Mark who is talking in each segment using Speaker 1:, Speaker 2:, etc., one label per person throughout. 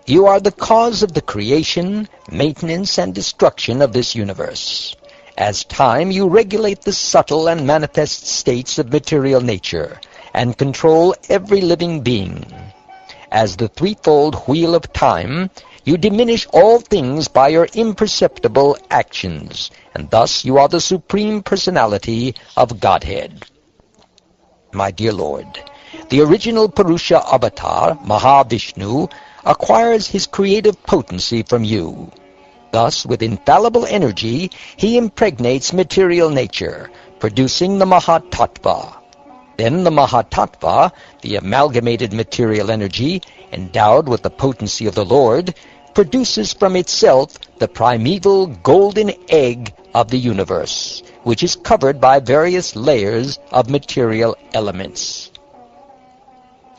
Speaker 1: You are the cause of the creation, maintenance, and destruction of this universe. As time, you regulate the subtle and manifest states of material nature, and control every living being. As the threefold wheel of time, you diminish all things by your imperceptible actions, and thus you are the Supreme Personality of Godhead. My dear Lord, the original Purusha avatar, Mahavishnu, acquires his creative potency from you. Thus, with infallible energy, he impregnates material nature, producing the Mahatattva. Then the Mahatattva, the amalgamated material energy, endowed with the potency of the Lord, produces from itself the primeval golden egg of the universe, which is covered by various layers of material elements.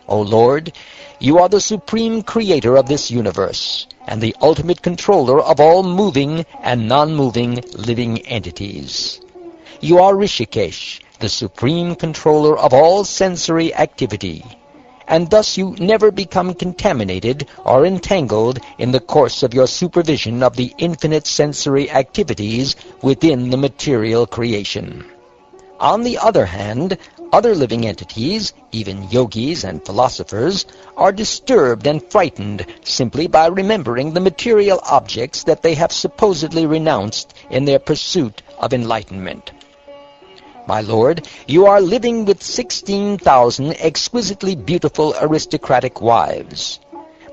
Speaker 1: O Lord, you are the supreme creator of this universe, and the ultimate controller of all moving and non-moving living entities. You are Rishikesh, the supreme controller of all sensory activity, and thus you never become contaminated or entangled in the course of your supervision of the infinite sensory activities within the material creation. On the other hand, other living entities, even yogis and philosophers, are disturbed and frightened simply by remembering the material objects that they have supposedly renounced in their pursuit of enlightenment. My Lord, you are living with 16,000 exquisitely beautiful aristocratic wives.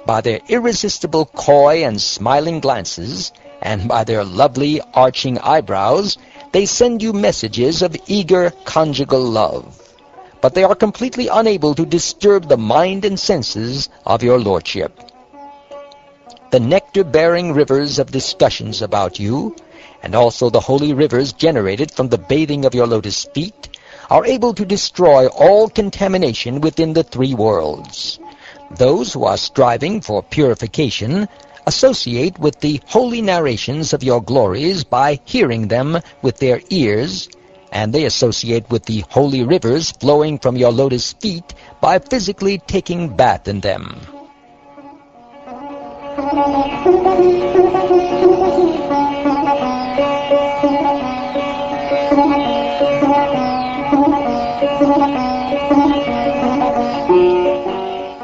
Speaker 1: By their irresistible coy and smiling glances, and by their lovely arching eyebrows, they send you messages of eager conjugal love. But they are completely unable to disturb the mind and senses of your lordship. The nectar-bearing rivers of discussions about you, and also the holy rivers generated from the bathing of your lotus feet, are able to destroy all contamination within the three worlds. Those who are striving for purification associate with the holy narrations of your glories by hearing them with their ears, and they associate with the holy rivers flowing from your lotus feet by physically taking bath in them.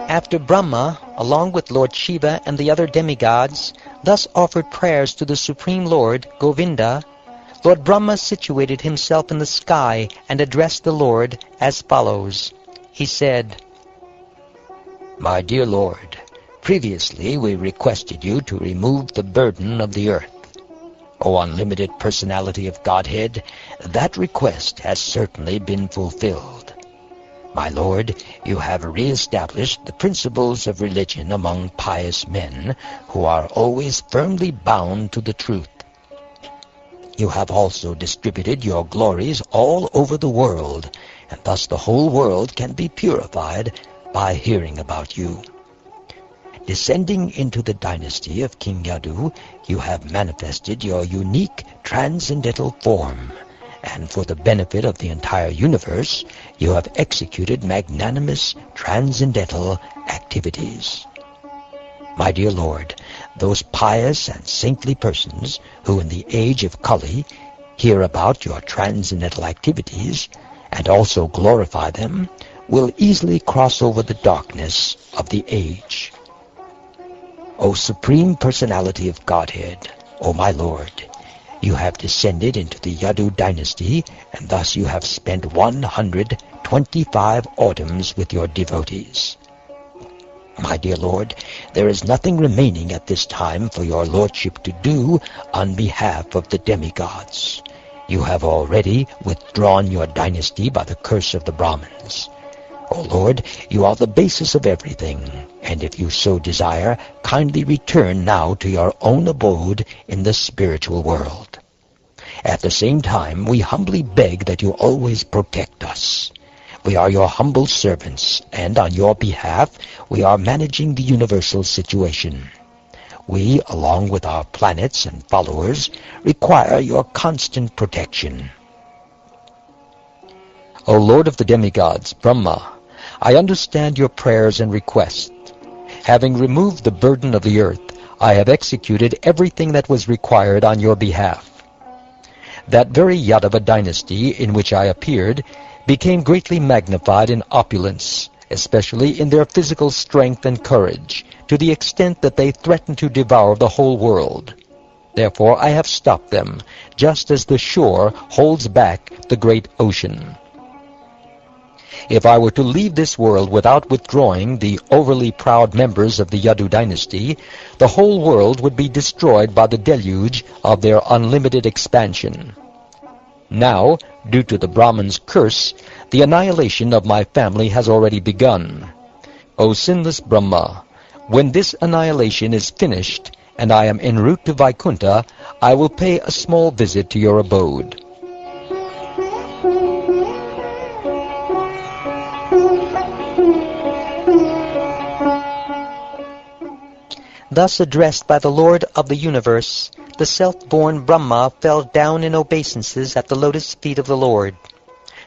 Speaker 1: After Brahma, along with Lord Shiva and the other demigods, thus offered prayers to the Supreme Lord, Govinda, Lord Brahma situated himself in the sky and addressed the Lord as follows. He said, My dear Lord, previously we requested you to remove the burden of the earth. O unlimited personality of Godhead, that request has certainly been fulfilled. My Lord, you have re-established the principles of religion among pious men who are always firmly bound to the truth. You have also distributed your glories all over the world, and thus the whole world can be purified by hearing about you. Descending into the dynasty of King Yadu, you have manifested your unique transcendental form, and for the benefit of the entire universe, you have executed magnanimous transcendental activities. My dear Lord, those pious and saintly persons who in the age of Kali hear about your transcendental activities and also glorify them will easily cross over the darkness of the age. O Supreme Personality of Godhead, O my Lord, you have descended into the Yadu dynasty, and thus you have spent 125 autumns with your devotees. My dear Lord, there is nothing remaining at this time for your lordship to do on behalf of the demigods. You have already withdrawn your dynasty by the curse of the Brahmins. O Lord, you are the basis of everything, and if you so desire, kindly return now to your own abode in the spiritual world. At the same time, we humbly beg that you always protect us. We are your humble servants, and on your behalf, we are managing the universal situation. We, along with our planets and followers, require your constant protection. O Lord of the demigods, Brahma, I understand your prayers and requests. Having removed the burden of the earth, I have executed everything that was required on your behalf. That very Yadava dynasty in which I appeared became greatly magnified in opulence, especially in their physical strength and courage, to the extent that they threatened to devour the whole world. Therefore I have stopped them, just as the shore holds back the great ocean. If I were to leave this world without withdrawing the overly proud members of the Yadu dynasty, the whole world would be destroyed by the deluge of their unlimited expansion. Now, due to the Brahman's curse, the annihilation of my family has already begun. O sinless Brahma, when this annihilation is finished, and I am en route to Vaikuntha, I will pay a small visit to your abode.
Speaker 2: Thus addressed by the Lord of the universe, the self-born Brahma fell down in obeisances at the lotus feet of the Lord.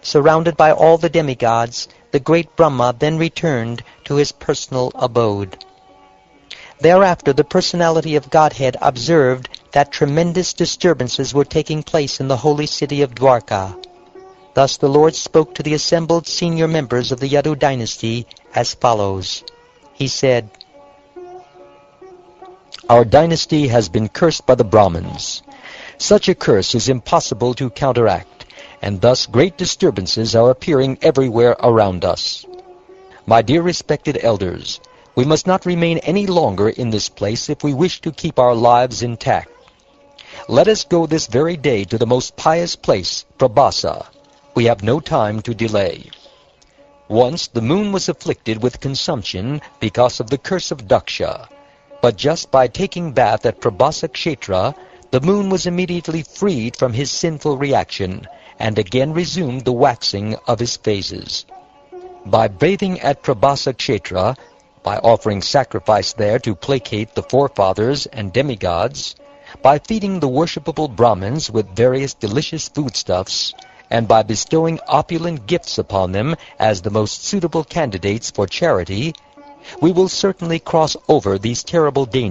Speaker 2: Surrounded by all the demigods, the great Brahma then returned to his personal abode. Thereafter the personality of Godhead observed that tremendous disturbances were taking place in the holy city of Dwarka. Thus the Lord spoke to the assembled senior members of the Yadu dynasty as follows. He said,
Speaker 1: Our dynasty has been cursed by the Brahmins. Such a curse is impossible to counteract, and thus great disturbances are appearing everywhere around us. My dear respected elders, we must not remain any longer in this place if we wish to keep our lives intact. Let us go this very day to the most pious place, Prabhasa. We have no time to delay. Once the moon was afflicted with consumption because of the curse of Daksha. But just by taking bath at Prabhasa Kshetra, the moon was immediately freed from his sinful reaction and again resumed the waxing of his phases. By bathing at Prabhasa Kshetra, by offering sacrifice there to placate the forefathers and demigods, by feeding the worshipable Brahmins with various delicious foodstuffs, and by bestowing opulent gifts upon them as the most suitable candidates for charity, we will certainly cross over these terrible dangers